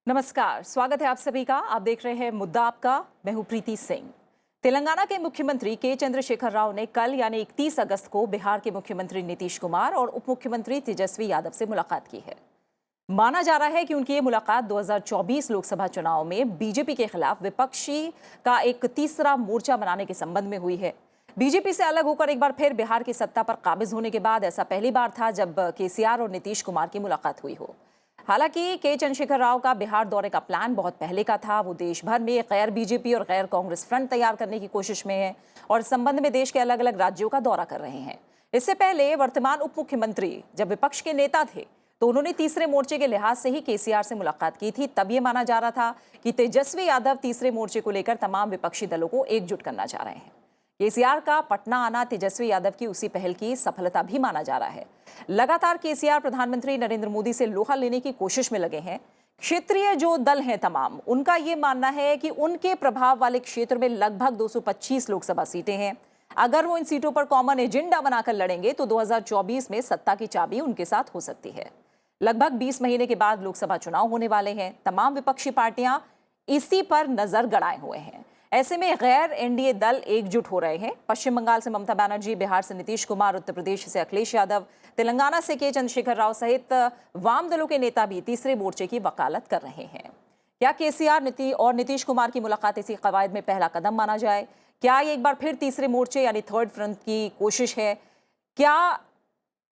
नमस्कार, स्वागत है आप सभी का। आप देख रहे हैं मुद्दा आपका। मैं हूं प्रीति सिंह। तेलंगाना के मुख्यमंत्री के चंद्रशेखर राव ने कल यानी 31 अगस्त को बिहार के मुख्यमंत्री नीतीश कुमार और उप मुख्यमंत्री तेजस्वी यादव से मुलाकात की है। माना जा रहा है कि उनकी ये मुलाकात 2024 लोकसभा चुनाव में बीजेपी के खिलाफ विपक्षी का एक तीसरा मोर्चा बनाने के संबंध में हुई है। बीजेपी से अलग होकर एक बार फिर बिहार की सत्ता पर काबिज होने के बाद ऐसा पहली बार था जब केसीआर और नीतीश कुमार की मुलाकात हुई हो। हालांकि के चंद्रशेखर राव का बिहार दौरे का प्लान बहुत पहले का था। वो देश भर में गैर बीजेपी और गैर कांग्रेस फ्रंट तैयार करने की कोशिश में है और इस संबंध में देश के अलग अलग राज्यों का दौरा कर रहे हैं। इससे पहले वर्तमान उप मुख्यमंत्री जब विपक्ष के नेता थे तो उन्होंने तीसरे मोर्चे के लिहाज से ही केसीआर से मुलाकात की थी। तब ये माना जा रहा था कि तेजस्वी यादव तीसरे मोर्चे को लेकर तमाम विपक्षी दलों को एकजुट करना चाह रहे हैं। केसीआर का पटना आना तेजस्वी यादव की उसी पहल की सफलता भी माना जा रहा है। लगातार केसीआर प्रधानमंत्री नरेंद्र मोदी से लोहा लेने की कोशिश में लगे हैं। क्षेत्रीय जो दल हैं तमाम, उनका ये मानना है कि उनके प्रभाव वाले क्षेत्र में लगभग 225 लोकसभा सीटें हैं। अगर वो इन सीटों पर कॉमन एजेंडा बनाकर लड़ेंगे तो 2024 में सत्ता की चाबी उनके साथ हो सकती है। लगभग 20 महीने के बाद लोकसभा चुनाव होने वाले हैं। तमाम विपक्षी पार्टियां इसी पर नजर गड़ाए हुए हैं। ऐसे में गैर एनडीए दल एकजुट हो रहे हैं। पश्चिम बंगाल से ममता बनर्जी, बिहार से नीतीश कुमार, उत्तर प्रदेश से अखिलेश यादव, तेलंगाना से के चंद्रशेखर राव सहित वाम दलों के नेता भी तीसरे मोर्चे की वकालत कर रहे हैं। क्या केसीआर नीतीश कुमार की मुलाकात इसी कवायद में पहला कदम माना जाए? क्या ये एक बार फिर तीसरे मोर्चे यानी थर्ड फ्रंट की कोशिश है? क्या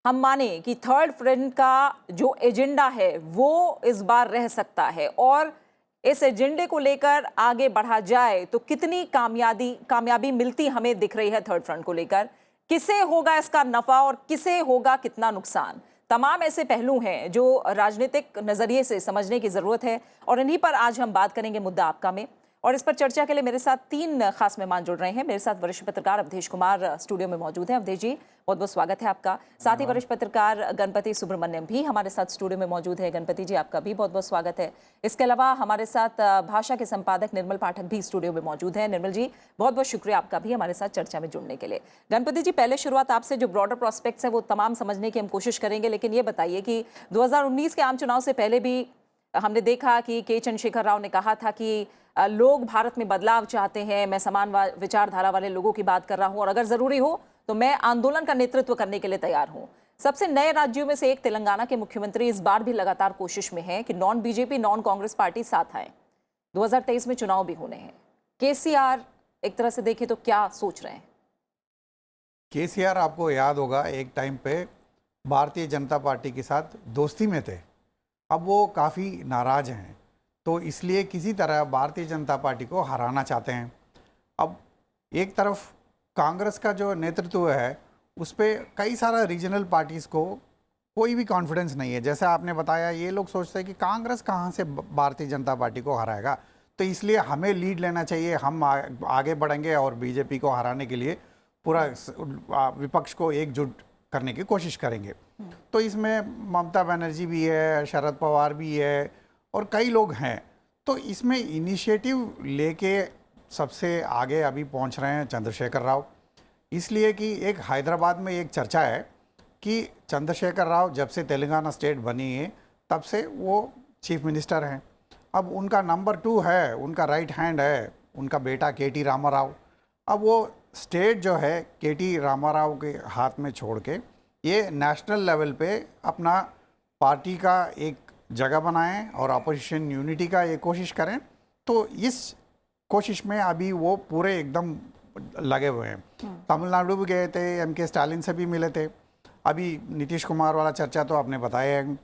हम माने कि थर्ड फ्रंट का जो एजेंडा है वो इस बार रह सकता है और इस एजेंडे को लेकर आगे बढ़ा जाए तो कितनी कामयाबी मिलती हमें दिख रही है थर्ड फ्रंट को लेकर? किसे होगा इसका नफा और किसे होगा कितना नुकसान? तमाम ऐसे पहलू हैं जो राजनीतिक नजरिए से समझने की जरूरत है और इन्हीं पर आज हम बात करेंगे मुद्दा आपका में। और इस पर चर्चा के लिए मेरे साथ तीन खास मेहमान जुड़ रहे हैं। मेरे साथ वरिष्ठ पत्रकार अवधेश कुमार स्टूडियो में मौजूद हैं। अवधेश जी, बहुत बहुत स्वागत है आपका। साथ ही वरिष्ठ पत्रकार गणपति सुब्रमण्यम भी हमारे साथ स्टूडियो में मौजूद है। गणपति जी, आपका भी बहुत बहुत स्वागत है। इसके अलावा हमारे साथ भाषा के संपादक निर्मल पाठक भी स्टूडियो में मौजूद है। निर्मल जी, बहुत बहुत शुक्रिया आपका भी हमारे साथ चर्चा में जुड़ने के लिए। गणपति जी, पहले शुरुआत आपसे, जो ब्रॉडर प्रोस्पेक्ट्स है वो तमाम समझने की हम कोशिश करेंगे, लेकिन ये बताइए कि 2019 के आम चुनाव से पहले भी हमने देखा कि के चंद्रशेखर राव ने कहा था कि लोग भारत में बदलाव चाहते हैं। मैं समान विचारधारा वाले लोगों की बात कर रहा हूं और अगर जरूरी हो तो मैं आंदोलन का नेतृत्व करने के लिए तैयार हूं। सबसे नए राज्यों में से एक तेलंगाना के मुख्यमंत्री इस बार भी लगातार कोशिश में है कि non BJP non Congress party साथ आए। 2023 में चुनाव भी होने हैं। केसीआर एक तरह से देखें तो क्या सोच रहे हैं? केसीआर, आपको याद होगा, एक टाइम पे भारतीय जनता पार्टी के साथ दोस्ती में थे। अब वो काफ़ी नाराज हैं, तो इसलिए किसी तरह भारतीय जनता पार्टी को हराना चाहते हैं। अब एक तरफ कांग्रेस का जो नेतृत्व है उस पर कई सारा रीजनल पार्टीज़ को कोई भी कॉन्फिडेंस नहीं है। जैसे आपने बताया, ये लोग सोचते हैं कि कांग्रेस कहाँ से भारतीय जनता पार्टी को हराएगा, तो इसलिए हमें लीड लेना चाहिए, हम आगे बढ़ेंगे और बीजेपी को हराने के लिए पूरा विपक्ष को एकजुट करने की कोशिश करेंगे। तो इसमें ममता बनर्जी भी है, शरद पवार भी है और कई लोग हैं। तो इसमें इनिशिएटिव लेके सबसे आगे अभी पहुंच रहे हैं चंद्रशेखर राव, इसलिए कि एक हैदराबाद में एक चर्चा है कि चंद्रशेखर राव जब से तेलंगाना स्टेट बनी है तब से वो चीफ मिनिस्टर हैं। अब उनका नंबर 2 है, उनका राइट हैंड है उनका बेटा केटी रामाराव। अब वो स्टेट जो है केटी रामाराव के हाथ में छोड़ के ये नेशनल लेवल पे अपना पार्टी का एक जगह बनाएं और अपोजिशन यूनिटी का ये कोशिश करें। तो इस कोशिश में अभी वो पूरे एकदम लगे हुए हैं। तमिलनाडु भी गए थे, एमके स्टालिन से भी मिले थे। अभी नीतीश कुमार वाला चर्चा तो आपने बताया है।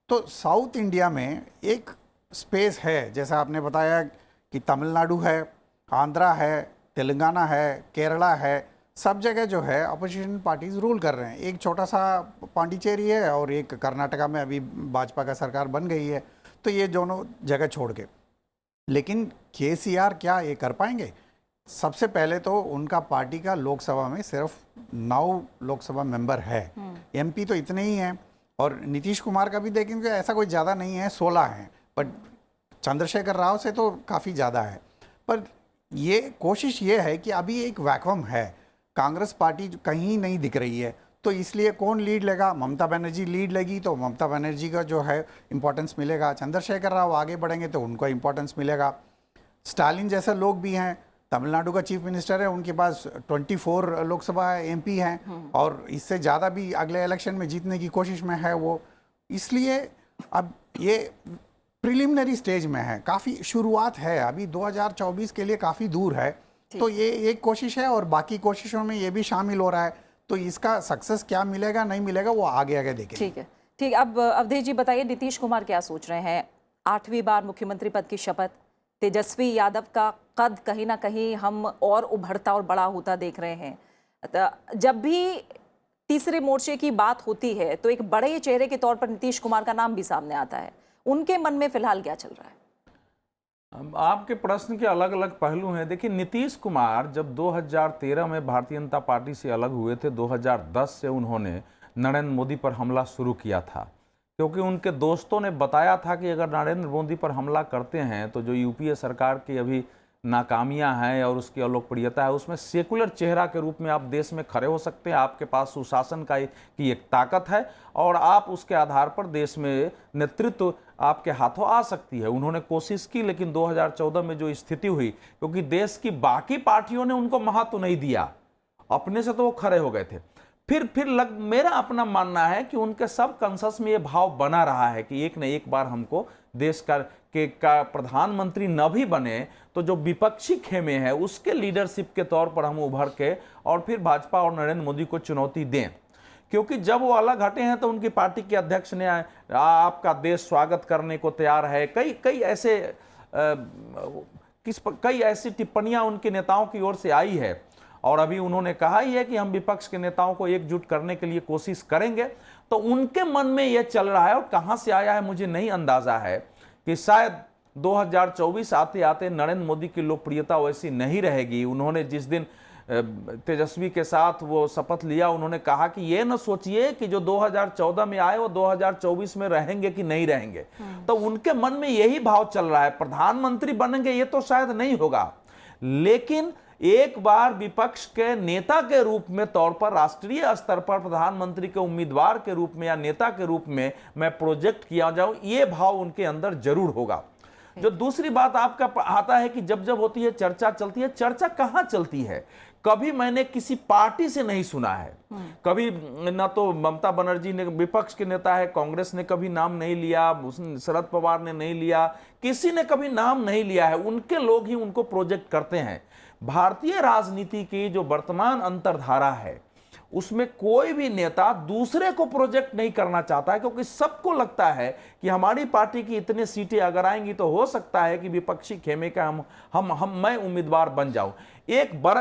तो साउथ इंडिया में एक स्पेस है, जैसा आपने बताया कि तमिलनाडु है, आंध्रा है, तेलंगाना है, केरला है, सब जगह जो है अपोजिशन पार्टीज रूल कर रहे हैं। एक छोटा सा पांडिचेरी है और एक कर्नाटका में अभी भाजपा का सरकार बन गई है। तो ये दोनों जगह छोड़ के, लेकिन केसीआर क्या ये कर पाएंगे? सबसे पहले तो उनका पार्टी का लोकसभा में सिर्फ 9 लोकसभा मेंबर है, एमपी तो इतने ही हैं। और नीतीश कुमार का भी देखेंगे ऐसा कोई ज़्यादा नहीं है, 16 हैं, बट चंद्रशेखर राव से तो काफ़ी ज़्यादा है। पर ये कोशिश ये है कि अभी एक वैक्यूम है, कांग्रेस पार्टी कहीं नहीं दिख रही है, तो इसलिए कौन लीड लेगा? ममता बनर्जी लीड लेगी तो ममता बनर्जी का जो है इम्पोर्टेंस मिलेगा। चंद्रशेखर राव आगे बढ़ेंगे तो उनको इम्पोर्टेंस मिलेगा। स्टालिन जैसे लोग भी हैं, तमिलनाडु का चीफ मिनिस्टर है, उनके पास 24 लोकसभा एमपी हैं और इससे ज़्यादा भी अगले इलेक्शन में जीतने की कोशिश में है वो। इसलिए अब ये प्रिलिमिनरी स्टेज में है, काफ़ी शुरुआत है, अभी 2024 के लिए काफ़ी दूर है। तो ये एक कोशिश है और बाकी कोशिशों में ये भी शामिल हो रहा है। तो इसका सक्सेस क्या मिलेगा नहीं मिलेगा वो आगे आगे देखेंगे। ठीक है, ठीक। अब अवधेश जी बताइए, नीतीश कुमार क्या सोच रहे हैं? 8वीं बार मुख्यमंत्री पद की शपथ, तेजस्वी यादव का कद कहीं ना कहीं हम और उभरता और बड़ा होता देख रहे हैं। जब भी तीसरे मोर्चे की बात होती है तो एक बड़े चेहरे के तौर पर नीतीश कुमार का नाम भी सामने आता है। उनके मन में फिलहाल क्या चल रहा है? आपके प्रश्न के अलग अलग पहलू हैं। देखिए, नीतीश कुमार जब 2013 में भारतीय जनता पार्टी से अलग हुए थे, 2010 से उन्होंने नरेंद्र मोदी पर हमला शुरू किया था, क्योंकि उनके दोस्तों ने बताया था कि अगर नरेंद्र मोदी पर हमला करते हैं तो जो यूपीए सरकार की अभी नाकामियां हैं और उसकी अलोकप्रियता है, उसमें सेकुलर चेहरा के रूप में आप देश में खड़े हो सकते हैं। आपके पास सुशासन की एक ताकत है और आप उसके आधार पर देश में नेतृत्व आपके हाथों आ सकती है। उन्होंने कोशिश की, लेकिन 2014 में जो स्थिति हुई, क्योंकि देश की बाकी पार्टियों ने उनको महत्व नहीं दिया, अपने से तो वो खड़े हो गए थे। फिर मेरा अपना मानना है कि उनके सब कंसस में ये भाव बना रहा है कि एक न एक बार हमको देश का प्रधानमंत्री न भी बने तो जो विपक्षी खेमे है उसके लीडरशिप के तौर पर हम उभर के और फिर भाजपा और नरेंद्र मोदी को चुनौती दें। क्योंकि जब वो अलग हटे हैं तो उनकी पार्टी के अध्यक्ष ने आपका देश स्वागत करने को तैयार है, कई ऐसी टिप्पणियां उनके नेताओं की ओर से आई है और अभी उन्होंने कहा ही है कि हम विपक्ष के नेताओं को एकजुट करने के लिए कोशिश करेंगे। तो उनके मन में यह चल रहा है और कहां से आया है मुझे नहीं अंदाजा है कि शायद 2024 आते आते नरेंद्र मोदी की लोकप्रियता वैसी नहीं रहेगी। उन्होंने जिस दिन तेजस्वी के साथ वो शपथ लिया, उन्होंने कहा कि ये न सोचिए कि जो 2014 में आए वो 2024 में रहेंगे कि नहीं रहेंगे। तो उनके मन में यही भाव चल रहा है। प्रधानमंत्री बनेंगे ये तो शायद नहीं होगा, लेकिन एक बार विपक्ष के नेता के रूप में तौर पर राष्ट्रीय स्तर पर प्रधानमंत्री के उम्मीदवार के रूप में या नेता के रूप में मैं प्रोजेक्ट किया जाऊं, ये भाव उनके अंदर जरूर होगा। जो दूसरी बात आपका आता है कि जब जब होती है चर्चा चलती है, चर्चा कहां चलती है? कभी मैंने किसी पार्टी से नहीं सुना है, कभी ना तो ममता बनर्जी ने, विपक्ष के नेता है, कांग्रेस ने कभी नाम नहीं लिया, शरद पवार ने नहीं लिया, किसी ने कभी नाम नहीं लिया है। उनके लोग ही उनको प्रोजेक्ट करते हैं। भारतीय राजनीति की जो वर्तमान अंतर्धारा है उसमें कोई भी नेता दूसरे को प्रोजेक्ट नहीं करना चाहता है, क्योंकि सबको लगता है कि हमारी पार्टी की इतनी सीटें अगर आएंगी तो हो सकता है कि विपक्षी खेमे का मैं उम्मीदवार बन जाऊं।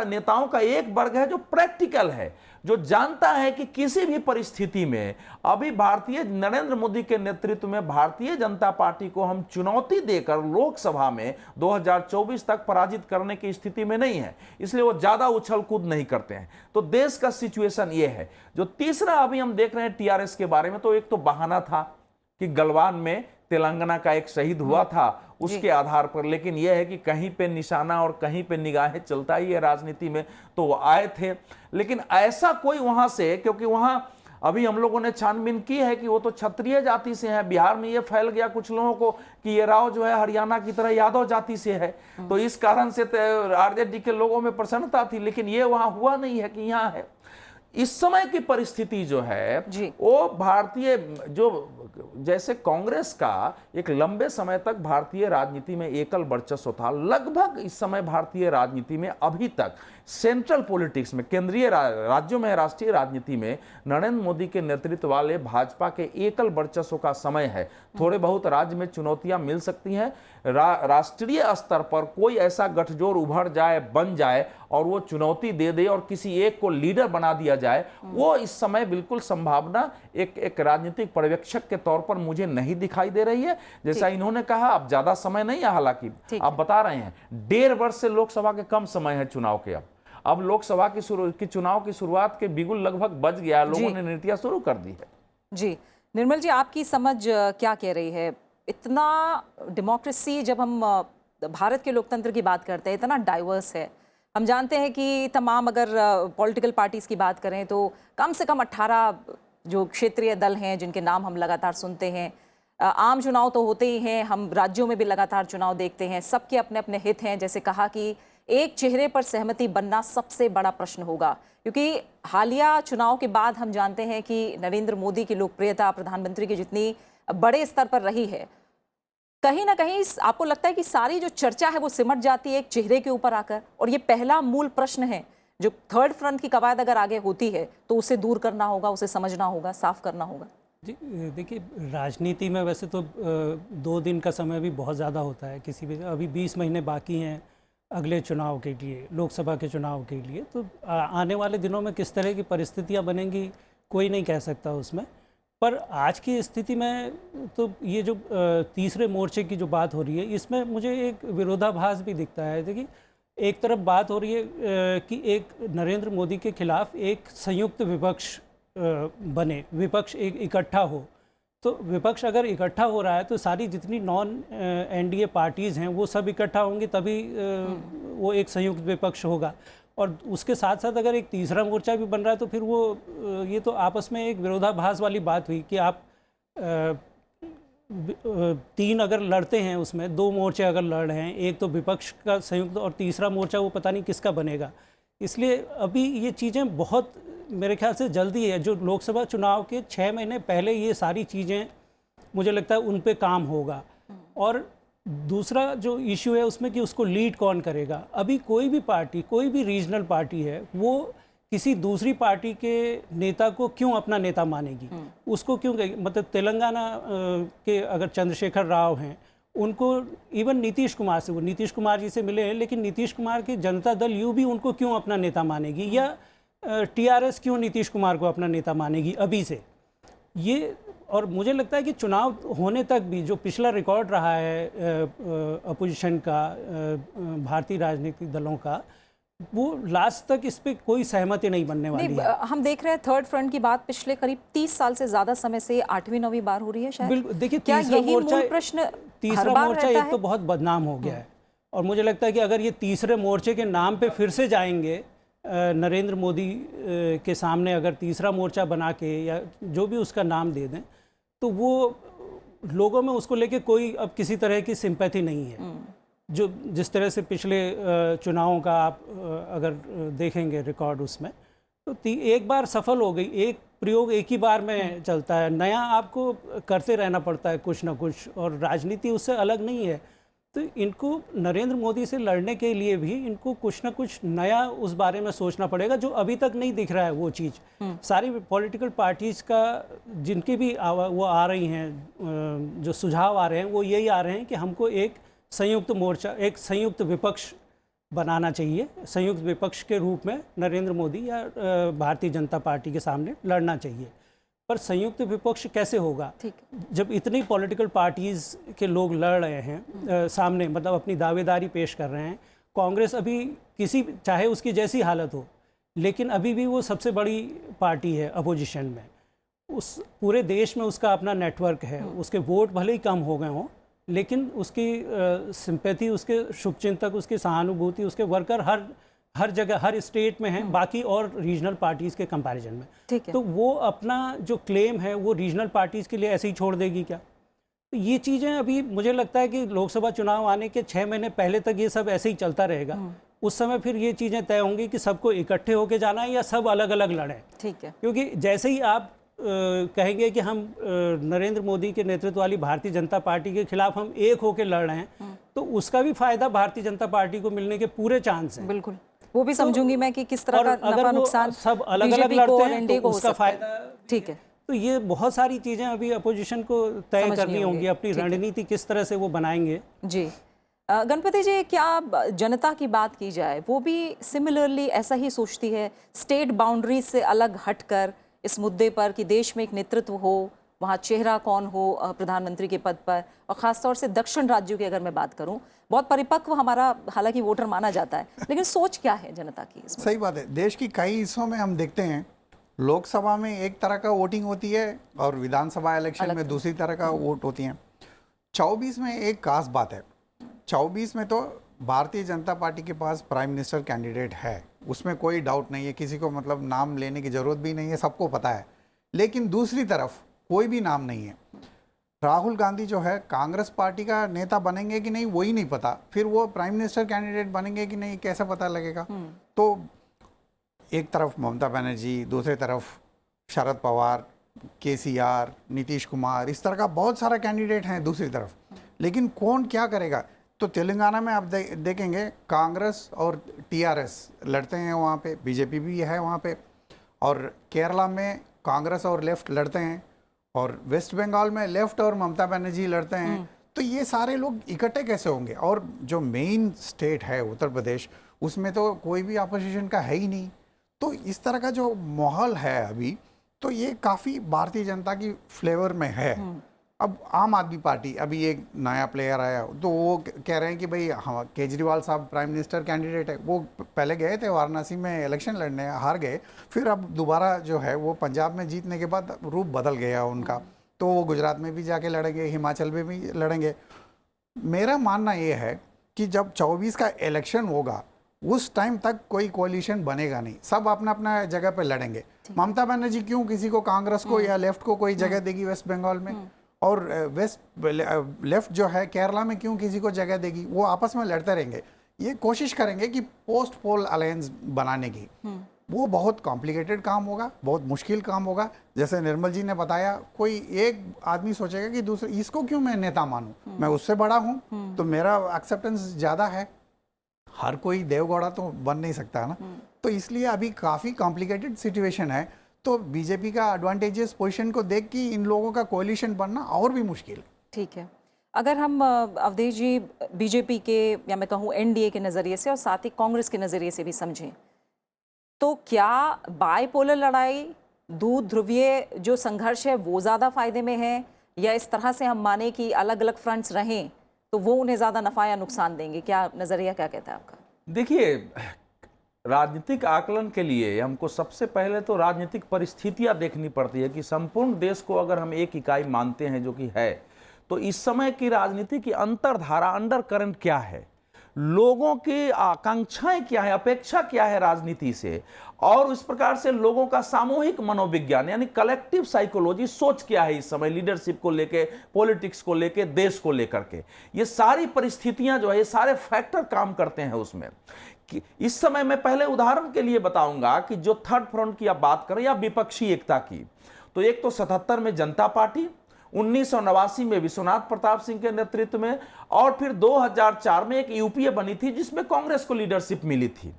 नेताओं का एक वर्ग है जो प्रैक्टिकल है, जो जानता है कि किसी भी परिस्थिति में अभी नरेंद्र मोदी के नेतृत्व में भारतीय जनता पार्टी को हम चुनौती देकर लोकसभा में 2024 तक पराजित करने की स्थिति में नहीं है, इसलिए वो ज्यादा उछल कूद नहीं करते हैं। तो देश का सिचुएशन ये है। जो तीसरा अभी हम देख रहे हैं टीआरएस के बारे में, तो एक तो बहाना था कि गलवान में तेलंगाना का एक शहीद हुआ था, उसके आधार पर, लेकिन यह है कि कहीं पे निशाना और कहीं पे निगाहें चलता ही है राजनीति में, तो वो आए थे। लेकिन ऐसा कोई वहां से, क्योंकि वहां अभी हम लोगों ने छानबीन की है कि वो तो क्षत्रिय जाति से है। बिहार में ये फैल गया कुछ लोगों को कि ये राव जो है हरियाणा की तरह यादव जाति से है, तो इस कारण से आरजेडी के लोगों में प्रसन्नता थी, लेकिन ये वहां हुआ नहीं है कि यहाँ है। इस समय की परिस्थिति जो है वो भारतीय, जो जैसे कांग्रेस का एक लंबे समय तक भारतीय राजनीति में एकल वर्चस्व था, लगभग इस समय भारतीय राजनीति में अभी तक सेंट्रल पॉलिटिक्स में, केंद्रीय राज्यों में, राष्ट्रीय राजनीति में नरेंद्र मोदी के नेतृत्व वाले भाजपा के एकल वर्चस्व का समय है। थोड़े बहुत राज्य में चुनौतियां मिल सकती हैं। राष्ट्रीय स्तर पर कोई ऐसा गठजोड़ उभर जाए, बन जाए और वो चुनौती दे दे और किसी एक को लीडर बना दिया जाए, वो इस समय बिल्कुल संभावना एक राजनीतिक पर्यवेक्षक के तौर पर मुझे नहीं दिखाई दे रही है। जैसा इन्होंने कहा, अब ज्यादा समय नहीं है, हालांकि आप बता रहे हैं 1.5 वर्ष से लोकसभा के कम समय है चुनाव के। अब लोकसभा की चुनाव की शुरुआत के बिगुल लगभग बज गया, लोगों ने नीतियां शुरू कर दी है। जी निर्मल जी, आपकी समझ क्या कह रही है? इतना डेमोक्रेसी, जब हम भारत के लोकतंत्र की बात करते हैं, इतना डाइवर्स है, हम जानते हैं कि तमाम अगर पॉलिटिकल पार्टीज की बात करें तो कम से कम 18 जो क्षेत्रीय दल हैं जिनके नाम हम लगातार सुनते हैं। आम चुनाव तो होते ही हैं, हम राज्यों में भी लगातार चुनाव देखते हैं, सबके अपने अपने हित हैं। जैसे कहा कि एक चेहरे पर सहमति बनना सबसे बड़ा प्रश्न होगा, क्योंकि हालिया चुनाव के बाद हम जानते हैं कि नरेंद्र मोदी की लोकप्रियता प्रधानमंत्री की जितनी बड़े स्तर पर रही है, कहीं ना कहीं आपको लगता है कि सारी जो चर्चा है वो सिमट जाती है एक चेहरे के ऊपर आकर, और ये पहला मूल प्रश्न है जो थर्ड फ्रंट की कवायद अगर आगे होती है तो उसे दूर करना होगा, उसे समझना होगा, साफ करना होगा। जी देखिए, राजनीति में वैसे तो 2 दिन का समय भी बहुत ज़्यादा होता है किसी भी। अभी 20 महीने बाकी हैं अगले चुनाव के लिए, लोकसभा के चुनाव के लिए। तो आने वाले दिनों में किस तरह की परिस्थितियां बनेंगी कोई नहीं कह सकता उसमें। पर आज की स्थिति में तो ये जो तीसरे मोर्चे की जो बात हो रही है, इसमें मुझे एक विरोधाभास भी दिखता है। देखिए, एक तरफ बात हो रही है कि एक नरेंद्र मोदी के खिलाफ एक संयुक्त विपक्ष बने, विपक्ष एक इकट्ठा हो। तो विपक्ष अगर इकट्ठा हो रहा है तो सारी जितनी नॉन एनडीए पार्टीज़ हैं वो सब इकट्ठा होंगी, तभी वो एक संयुक्त विपक्ष होगा। और उसके साथ साथ अगर एक तीसरा मोर्चा भी बन रहा है तो फिर वो ये तो आपस में एक विरोधाभास वाली बात हुई कि आप 3 अगर लड़ते हैं, उसमें 2 मोर्चे अगर लड़ रहे हैं, एक तो विपक्ष का संयुक्त और तीसरा मोर्चा वो पता नहीं किसका बनेगा। इसलिए अभी ये चीज़ें बहुत मेरे ख्याल से जल्दी है। जो लोकसभा चुनाव के 6 महीने पहले ये सारी चीज़ें मुझे लगता है उन पे काम होगा। और दूसरा जो इशू है उसमें कि उसको लीड कौन करेगा। अभी कोई भी पार्टी, कोई भी रीजनल पार्टी है, वो किसी दूसरी पार्टी के नेता को क्यों अपना नेता मानेगी, उसको क्यों मतलब तेलंगाना के अगर चंद्रशेखर राव हैं, उनको इवन नीतीश कुमार से, वो नीतीश कुमार जी से मिले हैं, लेकिन नीतीश कुमार की जनता दल यू भी उनको क्यों अपना नेता मानेगी, या टीआरएस क्यों नीतीश कुमार को अपना नेता मानेगी अभी से। ये और मुझे लगता है कि चुनाव होने तक भी जो पिछला रिकॉर्ड रहा है अपोजिशन का, भारतीय राजनीतिक दलों का, वो लास्ट तक इस पे कोई सहमति नहीं बनने वाली है। हम देख रहे हैं थर्ड फ्रंट की बात पिछले करीब 30 साल से ज्यादा समय से 8वीं-9वीं बार हो रही है शायद। बिल्कुल, देखिए तीसरा मोर्चा एक तो बहुत बदनाम हो गया है, और मुझे लगता है कि अगर ये तीसरे मोर्चे के नाम पे फिर से जाएंगे, नरेंद्र मोदी के सामने अगर तीसरा मोर्चा बना के या जो भी उसका नाम दे दें, तो वो लोगों में उसको लेके कोई अब किसी तरह की सिंपैथी नहीं है। जो जिस तरह से पिछले चुनावों का आप अगर देखेंगे रिकॉर्ड उसमें, तो एक बार सफल हो गई, एक प्रयोग एक ही बार में चलता है, नया आपको करते रहना पड़ता है कुछ ना कुछ, और राजनीति उससे अलग नहीं है। तो इनको नरेंद्र मोदी से लड़ने के लिए भी इनको कुछ ना कुछ नया उस बारे में सोचना पड़ेगा, जो अभी तक नहीं दिख रहा है वो चीज़। सारी पॉलिटिकल पार्टीज़ का जिनकी भी वो आ रही हैं, जो सुझाव आ रहे हैं, वो यही आ रहे हैं कि हमको एक संयुक्त मोर्चा, एक संयुक्त विपक्ष बनाना चाहिए। संयुक्त विपक्ष के रूप में नरेंद्र मोदी या भारतीय जनता पार्टी के सामने लड़ना चाहिए। पर संयुक्त विपक्ष कैसे होगा जब इतनी पॉलिटिकल पार्टीज़ के लोग लड़ रहे हैं सामने, मतलब अपनी दावेदारी पेश कर रहे हैं। कांग्रेस अभी किसी, चाहे उसकी जैसी हालत हो, लेकिन अभी भी वो सबसे बड़ी पार्टी है अपोजिशन में। उस पूरे देश में उसका अपना नेटवर्क है, उसके वोट भले ही कम हो गए हों, लेकिन उसकी सिंपैथी, उसके शुभचिंतक, उसकी सहानुभूति, उसके वर्कर हर जगह, हर स्टेट में है, बाकी और रीजनल पार्टीज़ के कंपैरिजन में। तो वो अपना जो क्लेम है वो रीजनल पार्टीज़ के लिए ऐसे ही छोड़ देगी क्या? तो ये चीज़ें अभी मुझे लगता है कि लोकसभा चुनाव आने के 6 महीने पहले तक ये सब ऐसे ही चलता रहेगा। उस समय फिर ये चीज़ें तय होंगी कि सबको इकट्ठे होकर जाना है या सब अलग अलग लड़ें। ठीक है, क्योंकि जैसे ही आप कहेंगे कि हम नरेंद्र मोदी के नेतृत्व वाली भारतीय जनता पार्टी के खिलाफ हम एक होकर लड़ रहे हैं, तो उसका भी फायदा भारतीय जनता पार्टी को मिलने के पूरे चांस हैं। बिल्कुल, वो भी समझूंगी मैं कि किस तरह का नफा नुकसान सब अलग अलग लड़ते हैं तो उसका फायदा। ठीक है, तो ये बहुत सारी चीजें अभी अपोजिशन को तय करनी होंगी, अपनी रणनीति किस तरह से वो बनाएंगे। जी गणपति जी, क्या जनता की बात की जाए वो भी सिमिलरली ऐसा ही सोचती है, स्टेट बाउंड्री से अलग हटकर इस मुद्दे पर कि देश में एक नेतृत्व हो, वहाँ चेहरा कौन हो प्रधानमंत्री के पद पर, और ख़ासतौर से दक्षिण राज्यों की अगर मैं बात करूं, बहुत परिपक्व हमारा हालांकि वोटर माना जाता है, लेकिन सोच क्या है जनता की इसमें? सही बात है। देश की कई हिस्सों में हम देखते हैं लोकसभा में एक तरह का वोटिंग होती है और विधानसभा इलेक्शन में दूसरी तरह का वोट होती है। 24 में एक खास बात है, 24 में तो भारतीय जनता पार्टी के पास प्राइम मिनिस्टर कैंडिडेट है, उसमें कोई डाउट नहीं है, किसी को मतलब नाम लेने की ज़रूरत भी नहीं है, सबको पता है। लेकिन दूसरी तरफ कोई भी नाम नहीं है। राहुल गांधी जो है कांग्रेस पार्टी का नेता बनेंगे कि नहीं वही नहीं पता, फिर वो प्राइम मिनिस्टर कैंडिडेट बनेंगे कि नहीं कैसे पता लगेगा। तो एक तरफ ममता बनर्जी, दूसरी तरफ शरद पवार, केसीआर, नीतीश कुमार, इस तरह का बहुत सारा कैंडिडेट हैं दूसरी तरफ। लेकिन कौन क्या करेगा? तो तेलंगाना में आप देखेंगे कांग्रेस और टीआरएस लड़ते हैं वहाँ पे, बीजेपी भी है वहाँ पे, और केरला में कांग्रेस और लेफ्ट लड़ते हैं, और वेस्ट बंगाल में लेफ्ट और ममता बनर्जी लड़ते हैं। तो ये सारे लोग इकट्ठे कैसे होंगे? और जो मेन स्टेट है उत्तर प्रदेश, उसमें तो कोई भी अपोजिशन का है ही नहीं। तो इस तरह का जो माहौल है अभी, तो ये काफ़ी भारतीय जनता की फ्लेवर में है। अब आम आदमी पार्टी, अभी एक नया प्लेयर आया, तो वो कह रहे हैं कि भाई हाँ केजरीवाल साहब प्राइम मिनिस्टर कैंडिडेट है। वो पहले गए थे वाराणसी में इलेक्शन लड़ने, हार गए, फिर अब दोबारा जो है वो पंजाब में जीतने के बाद रूप बदल गया उनका, तो वो गुजरात में भी जाके लड़ेंगे, हिमाचल में भी लड़ेंगे। मेरा मानना ये है कि जब 24 का इलेक्शन होगा उस टाइम तक कोई कोalition बनेगा नहीं, सब अपना अपना जगह पे लड़ेंगे। ममता बनर्जी क्यों किसी को, कांग्रेस को या लेफ्ट को कोई जगह देगी वेस्ट बंगाल में, और लेफ्ट जो है केरला में क्यों किसी को जगह देगी? वो आपस में लड़ते रहेंगे। ये कोशिश करेंगे कि पोस्ट पोल अलायंस बनाने की। वो बहुत कॉम्प्लिकेटेड काम होगा, बहुत मुश्किल काम होगा। जैसे निर्मल जी ने बताया, कोई एक आदमी सोचेगा कि दूसरे इसको क्यों मैं नेता मानूं, मैं उससे बड़ा हूं तो मेरा एक्सेप्टेंस ज़्यादा है। हर कोई देवगौड़ा तो बन नहीं सकता ना। तो इसलिए अभी काफ़ी कॉम्प्लिकेटेड सिचुएशन है। तो बीजेपी का एडवांटेजेस पोजीशन को देख के इन लोगों का कोलिशन बनना और भी मुश्किल है। ठीक है, अगर हम अवधेश जी बीजेपी के या मैं कहूँ एनडीए के नज़रिए से और साथ ही कांग्रेस के नज़रिए से भी समझें, तो क्या बायपोलर लड़ाई, दो ध्रुवीय जो संघर्ष है वो ज़्यादा फायदे में है, या इस तरह से हम माने कि अलग अलग फ्रंट्स रहें तो वो उन्हें ज़्यादा नफ़ा या नुकसान देंगे? क्या नज़रिया क्या कहता है आपका? देखिए, राजनीतिक आकलन के लिए हमको सबसे पहले तो राजनीतिक परिस्थितियां देखनी पड़ती है कि संपूर्ण देश को अगर हम एक इकाई मानते हैं जो कि है, तो इस समय की राजनीति की अंतर्धारा, अंडर करंट क्या है, लोगों की आकांक्षाएं क्या है, अपेक्षा क्या है राजनीति से, और इस प्रकार से लोगों का सामूहिक मनोविज्ञान यानी कलेक्टिव साइकोलॉजी, सोच क्या है इस समय लीडरशिप को लेके, पॉलिटिक्स को लेके, देश को लेकर के, ये सारी परिस्थितियां जो है, ये सारे फैक्टर काम करते हैं उसमें। कि इस समय मैं पहले उदाहरण के लिए बताऊंगा कि जो थर्ड फ्रंट की आप बात करें या विपक्षी एकता की, तो एक तो 77 में जनता पार्टी, 1989 में विश्वनाथ प्रताप सिंह के नेतृत्व में, और फिर 2004 में एक यूपीए बनी थी जिसमें कांग्रेस को लीडरशिप मिली थी।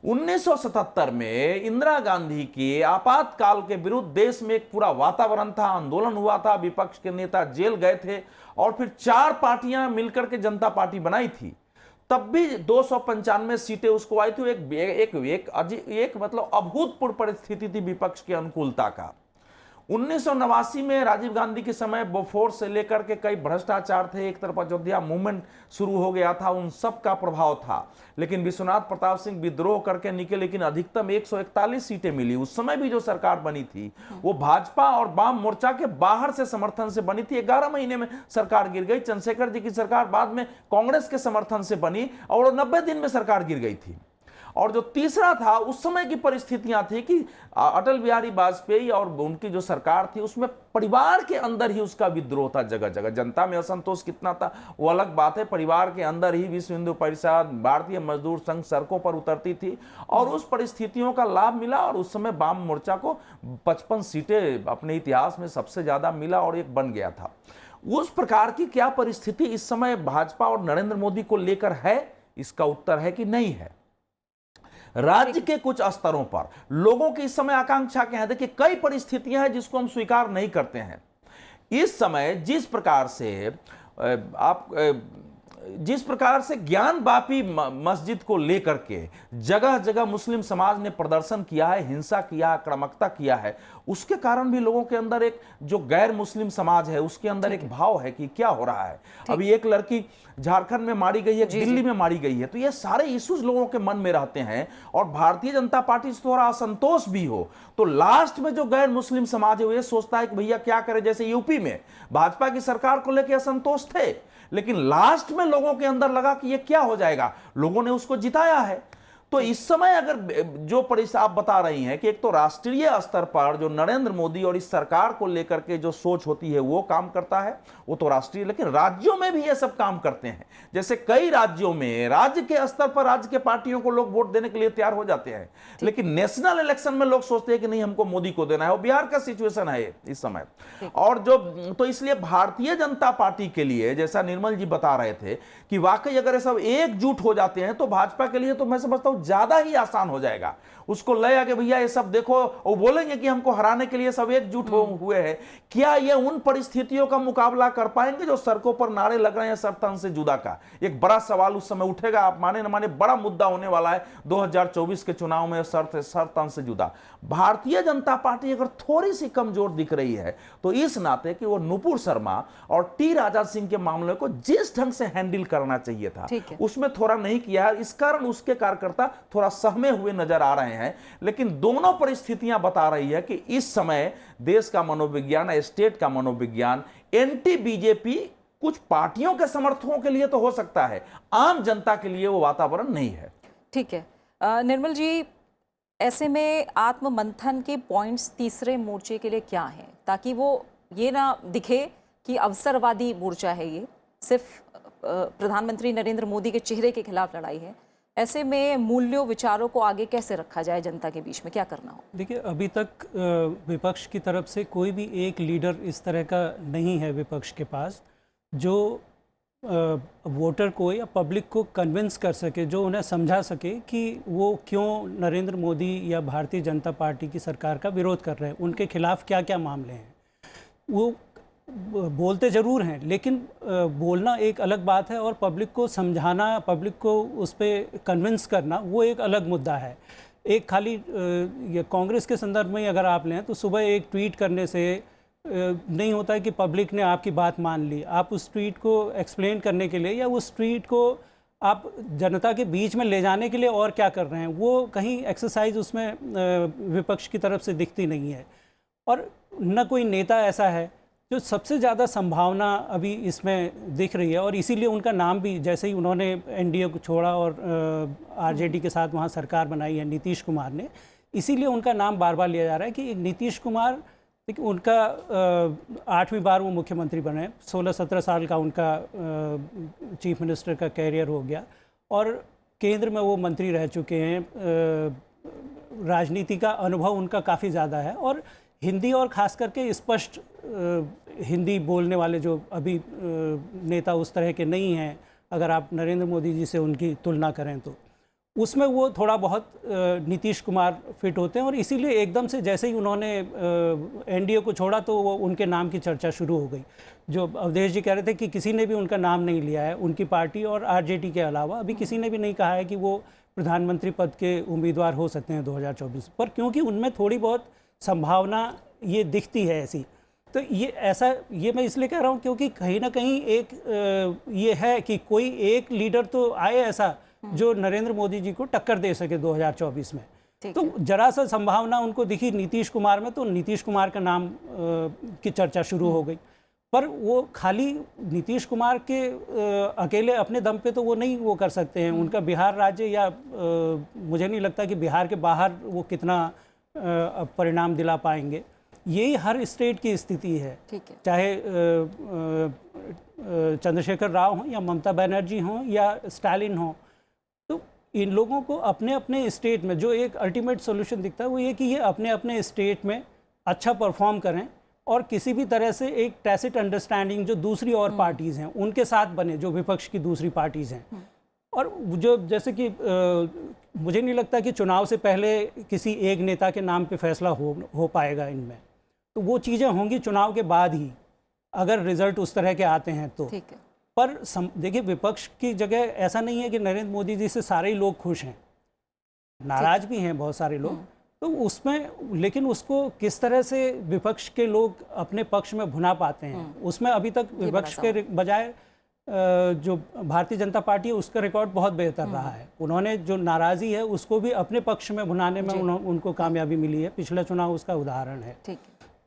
1977 में इंदिरा गांधी के आपातकाल के विरुद्ध देश में एक पूरा वातावरण था, आंदोलन हुआ था, विपक्ष के नेता जेल गए थे, और फिर 4 पार्टियां मिलकर के जनता पार्टी बनाई थी। तब भी 295 सीटें उसको आई थी। एक मतलब अभूतपूर्व परिस्थिति थी विपक्ष की अनुकूलता का। 1989 में राजीव गांधी के समय बोफोर्स से लेकर के कई भ्रष्टाचार थे, एक तरफ अयोध्या मूवमेंट शुरू हो गया था, उन सब का प्रभाव था। लेकिन विश्वनाथ प्रताप सिंह विद्रोह करके निकले, लेकिन अधिकतम 141 सीटें मिली। उस समय भी जो सरकार बनी थी वो भाजपा और वाम मोर्चा के बाहर से समर्थन से बनी थी। 11 महीने में सरकार गिर गई। चंद्रशेखर जी की सरकार बाद में कांग्रेस के समर्थन से बनी और 90 दिन में सरकार गिर गई थी। और जो तीसरा था, उस समय की परिस्थितियां थी कि अटल बिहारी वाजपेयी और उनकी जो सरकार थी उसमें परिवार के अंदर ही उसका विद्रोह था जगह जगह। जनता में असंतोष कितना था वो अलग बात है, परिवार के अंदर ही विश्व हिंदू परिषद, भारतीय मजदूर संघ सड़कों पर उतरती थी और उस परिस्थितियों का लाभ मिला। और उस समय वाम मोर्चा को 55 सीटें अपने इतिहास में सबसे ज्यादा मिला और एक बन गया था। उस प्रकार की क्या परिस्थिति इस समय भाजपा और नरेंद्र मोदी को लेकर है? इसका उत्तर है कि नहीं है। राज्य के कुछ स्तरों पर लोगों की इस समय आकांक्षा क्या है? देखिए, कई परिस्थितियां हैं जिसको हम स्वीकार नहीं करते हैं। इस समय जिस प्रकार से ज्ञान वापी मस्जिद को लेकर के जगह जगह मुस्लिम समाज ने प्रदर्शन किया है, हिंसा किया है, आक्रामकता किया है, उसके कारण भी लोगों के अंदर एक जो गैर मुस्लिम समाज है उसके अंदर एक भाव है कि क्या हो रहा है। अभी एक लड़की झारखंड में मारी गई है, दिल्ली में मारी गई है, तो ये सारे इश्यूज लोगों के मन में रहते हैं। और भारतीय जनता पार्टी से थोड़ा असंतोष भी हो तो लास्ट में जो गैर मुस्लिम समाज है वो ये सोचता है कि भैया क्या करे। जैसे यूपी में भाजपा की सरकार को लेकर असंतोष थे, लेकिन लास्ट में लोगों के अंदर लगा कि ये क्या हो जाएगा, लोगों ने उसको जिताया है। तो इस समय अगर जो परिस्थिति आप बता रही हैं कि एक तो राष्ट्रीय स्तर पर जो नरेंद्र मोदी और इस सरकार को लेकर के जो सोच होती है वो काम करता है, वो तो राष्ट्रीय, लेकिन राज्यों में भी ये सब काम करते हैं। जैसे कई राज्यों में राज्य के स्तर पर राज्य के पार्टियों को लोग वोट देने के लिए तैयार हो जाते हैं, लेकिन नेशनल इलेक्शन में लोग सोचते हैं कि नहीं हमको मोदी को देना है। और बिहार का सिचुएशन है इस समय। और जो तो इसलिए भारतीय जनता पार्टी के लिए, जैसा निर्मल जी बता रहे थे कि वाकई अगर ये सब एकजुट हो जाते हैं तो भाजपा के लिए तो मैं समझता हूं ज्यादा ही आसान हो जाएगा। उसको ले आके भैया ये सब देखो, वो बोलेंगे कि हमको हराने के लिए सब एकजुट हुए हैं। क्या ये उन परिस्थितियों का मुकाबला कर पाएंगे जो सड़कों पर नारे लग रहे हैं सर तन से जुदा का? एक बड़ा सवाल उस समय उठेगा, आप माने न माने बड़ा मुद्दा होने वाला है 2024 के चुनाव में, सर तन से जुदा। भारतीय जनता पार्टी अगर थोड़ी सी कमजोर दिख रही है तो इस नाते कि वो नुपुर शर्मा और टी राजा सिंह के मामले को जिस ढंग से हैंडल करना चाहिए था उसमें थोड़ा नहीं किया है। इस कारण उसके कार्यकर्ता थोड़ा सहमे हुए नजर आ रहे हैं। लेकिन दोनों परिस्थितियां बता रही है कि इस समय देश का मनोविज्ञान, स्टेट का मनोविज्ञान, एंटी बीजेपी कुछ पार्टियों के समर्थकों के लिए तो हो सकता है, आम जनता के लिए वो वातावरण नहीं है। ठीक है निर्मल जी, ऐसे में आत्म मंथन के पॉइंट्स तीसरे मोर्चे के लिए क्या हैं, ताकि वो ये ना दिखे कि अवसरवादी मोर्चा है, ये सिर्फ प्रधानमंत्री नरेंद्र मोदी के चेहरे के खिलाफ लड़ाई है। ऐसे में मूल्यों विचारों को आगे कैसे रखा जाए जनता के बीच में, क्या करना हो? देखिए, अभी तक विपक्ष की तरफ से कोई भी एक लीडर इस तरह का नहीं है विपक्ष के पास जो वोटर को या पब्लिक को कन्विंस कर सके, जो उन्हें समझा सके कि वो क्यों नरेंद्र मोदी या भारतीय जनता पार्टी की सरकार का विरोध कर रहे हैं, उनके खिलाफ क्या क्या मामले हैं। वो बोलते ज़रूर हैं, लेकिन बोलना एक अलग बात है और पब्लिक को समझाना, पब्लिक को उस पर कन्विंस करना, वो एक अलग मुद्दा है। एक खाली ये कांग्रेस के संदर्भ में अगर आप लें तो सुबह एक ट्वीट करने से नहीं होता है कि पब्लिक ने आपकी बात मान ली। आप उस ट्वीट को एक्सप्लेन करने के लिए या उस ट्वीट को आप जनता के बीच में ले जाने के लिए और क्या कर रहे हैं, वो कहीं एक्सरसाइज उसमें विपक्ष की तरफ से दिखती नहीं है। और न कोई नेता ऐसा है जो सबसे ज़्यादा संभावना अभी इसमें दिख रही है, और इसीलिए उनका नाम भी, जैसे ही उन्होंने एनडीए को छोड़ा और आरजेडी के साथ वहाँ सरकार बनाई है नीतीश कुमार ने, इसीलिए उनका नाम बार बार लिया जा रहा है कि नीतीश कुमार, उनका 8वीं बार वो मुख्यमंत्री बने, 16-17 साल का उनका चीफ मिनिस्टर का कैरियर हो गया और केंद्र में वो मंत्री रह चुके हैं। राजनीति का अनुभव उनका काफ़ी ज़्यादा है और हिंदी और ख़ास करके स्पष्ट हिंदी बोलने वाले जो अभी नेता उस तरह के नहीं हैं, अगर आप नरेंद्र मोदी जी से उनकी तुलना करें तो उसमें वो थोड़ा बहुत नीतीश कुमार फिट होते हैं। और इसीलिए एकदम से जैसे ही उन्होंने एनडीए को छोड़ा तो वो उनके नाम की चर्चा शुरू हो गई। जो अवधेश जी कह रहे थे कि किसी ने भी उनका नाम नहीं लिया है, उनकी पार्टी और आरजेडी के अलावा अभी किसी ने भी नहीं कहा है कि वो प्रधानमंत्री पद के उम्मीदवार हो सकते हैं 2024 पर, क्योंकि उनमें थोड़ी बहुत संभावना ये दिखती है ऐसी। तो ये मैं इसलिए कह रहा हूँ क्योंकि कहीं ना कहीं एक ये है कि कोई एक लीडर तो आए ऐसा जो नरेंद्र मोदी जी को टक्कर दे सके 2024 में। तो जरा सा संभावना उनको दिखी नीतीश कुमार में, तो नीतीश कुमार का नाम की चर्चा शुरू हो गई। पर वो खाली नीतीश कुमार के अकेले अपने दम पे तो वो नहीं वो कर सकते हैं। उनका बिहार राज्य या मुझे नहीं लगता कि बिहार के बाहर वो कितना परिणाम दिला पाएंगे। यही हर स्टेट की स्थिति है, चाहे चंद्रशेखर राव हों या ममता बनर्जी हों या स्टालिन हों। तो इन लोगों को अपने अपने स्टेट में जो एक अल्टीमेट सॉल्यूशन दिखता है वो ये कि ये अपने अपने स्टेट में अच्छा परफॉर्म करें और किसी भी तरह से एक टैसिट अंडरस्टैंडिंग जो दूसरी और पार्टीज़ हैं उनके साथ बने, जो विपक्ष की दूसरी पार्टीज़ हैं। और जो जैसे कि मुझे नहीं लगता कि चुनाव से पहले किसी एक नेता के नाम पे फैसला हो पाएगा इनमें, तो वो चीज़ें होंगी चुनाव के बाद ही, अगर रिजल्ट उस तरह के आते हैं तो। पर देखिए, विपक्ष की जगह ऐसा नहीं है कि नरेंद्र मोदी जी से सारे ही लोग खुश हैं, नाराज भी हैं बहुत सारे लोग। तो उसमें लेकिन उसको किस तरह से विपक्ष के लोग अपने पक्ष में भुना पाते हैं, उसमें अभी तक विपक्ष के बजाय जो भारतीय जनता पार्टी है उसका रिकॉर्ड बहुत बेहतर रहा है। उन्होंने जो नाराज़ी है उसको भी अपने पक्ष में भुनाने में उनको कामयाबी मिली है। पिछला चुनाव उसका उदाहरण है।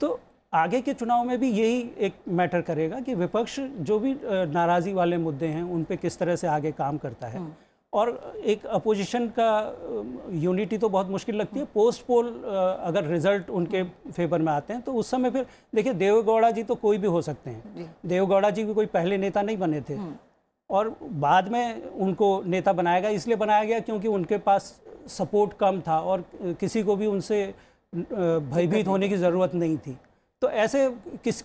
तो आगे के चुनाव में भी यही एक मैटर करेगा कि विपक्ष जो भी नाराज़ी वाले मुद्दे हैं उन पे किस तरह से आगे काम करता है। और एक अपोजिशन का यूनिटी तो बहुत मुश्किल लगती है। पोस्ट पोल अगर रिजल्ट उनके फेवर में आते हैं तो उस समय फिर देखिए, देवेगौड़ा जी तो कोई भी हो सकते हैं। देवेगौड़ा जी भी कोई पहले नेता नहीं बने थे और बाद में उनको नेता बनाया गया, इसलिए बनाया गया क्योंकि उनके पास सपोर्ट कम था और किसी को भी उनसे भयभीत होने की ज़रूरत नहीं थी। तो ऐसे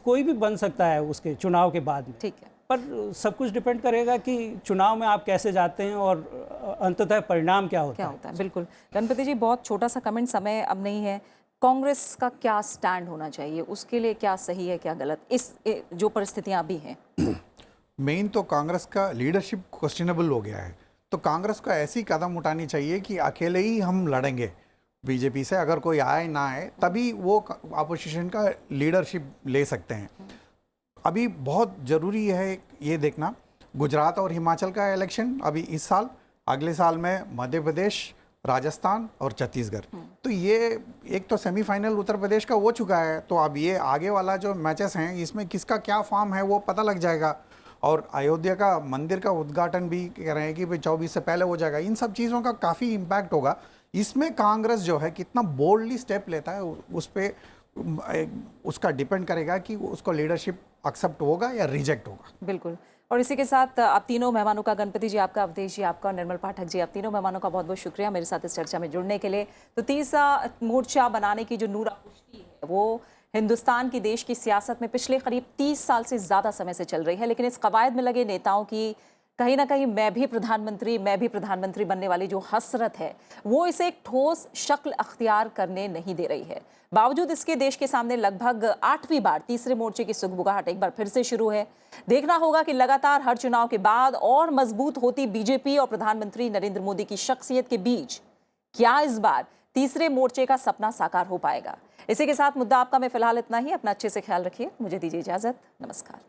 कोई भी बन सकता है उसके चुनाव के बाद में। ठीक है, पर सब कुछ डिपेंड करेगा कि चुनाव में आप कैसे जाते हैं और अंततः परिणाम क्या होता है। बिल्कुल। गणपति जी, बहुत छोटा सा कमेंट, समय अब नहीं है। कांग्रेस का क्या स्टैंड होना चाहिए, उसके लिए क्या सही है क्या गलत, इस जो परिस्थितियां अभी हैं? मेन तो कांग्रेस का लीडरशिप क्वेश्चनेबल हो गया है, तो कांग्रेस को ऐसी कदम उठानी चाहिए कि अकेले ही हम लड़ेंगे बीजेपी से, अगर कोई आए ना आए तभी वो अपोजिशन का लीडरशिप ले सकते हैं। अभी बहुत ज़रूरी है ये देखना, गुजरात और हिमाचल का इलेक्शन अभी इस साल, अगले साल में मध्य प्रदेश, राजस्थान और छत्तीसगढ़। तो ये एक तो सेमीफाइनल उत्तर प्रदेश का हो चुका है, तो अब ये आगे वाला जो मैचेस हैं इसमें किसका क्या फॉर्म है वो पता लग जाएगा। और अयोध्या का मंदिर का उद्घाटन भी कह रहे हैं कि भाई 24 से पहले हो जाएगा। इन सब चीज़ों का काफ़ी इम्पैक्ट होगा। इसमें कांग्रेस जो है कितना बोल्डली स्टेप लेता है उस पर उसका डिपेंड करेगा कि उसको लीडरशिप एक्सेप्ट होगा या रिजेक्ट होगा। बिल्कुल। और इसी के साथ आप तीनों मेहमानों का, गणपति जी आपका, अवधेश जी आपका, निर्मल पाठक जी, आप तीनों मेहमानों का बहुत बहुत शुक्रिया मेरे साथ इस चर्चा में जुड़ने के लिए। तो तीसरा मोर्चा बनाने की जो नूर पुष्टि है वो हिंदुस्तान की देश की सियासत में पिछले करीब 30 साल से ज़्यादा समय से चल रही है, लेकिन इस कवायद में लगे नेताओं की कहीं ना कहीं मैं भी प्रधानमंत्री बनने वाली जो हसरत है वो इसे एक ठोस शक्ल अख्तियार करने नहीं दे रही है। बावजूद इसके देश के सामने लगभग 8वीं बार तीसरे मोर्चे की सुगबुगाहट एक बार फिर से शुरू है। देखना होगा कि लगातार हर चुनाव के बाद और मजबूत होती बीजेपी और प्रधानमंत्री नरेंद्र मोदी की शख्सियत के बीच क्या इस बार तीसरे मोर्चे का सपना साकार हो पाएगा। इसी के साथ मुद्दा आपका में फिलहाल इतना ही। अपना अच्छे से ख्याल रखिए, मुझे दीजिए इजाजत। नमस्कार।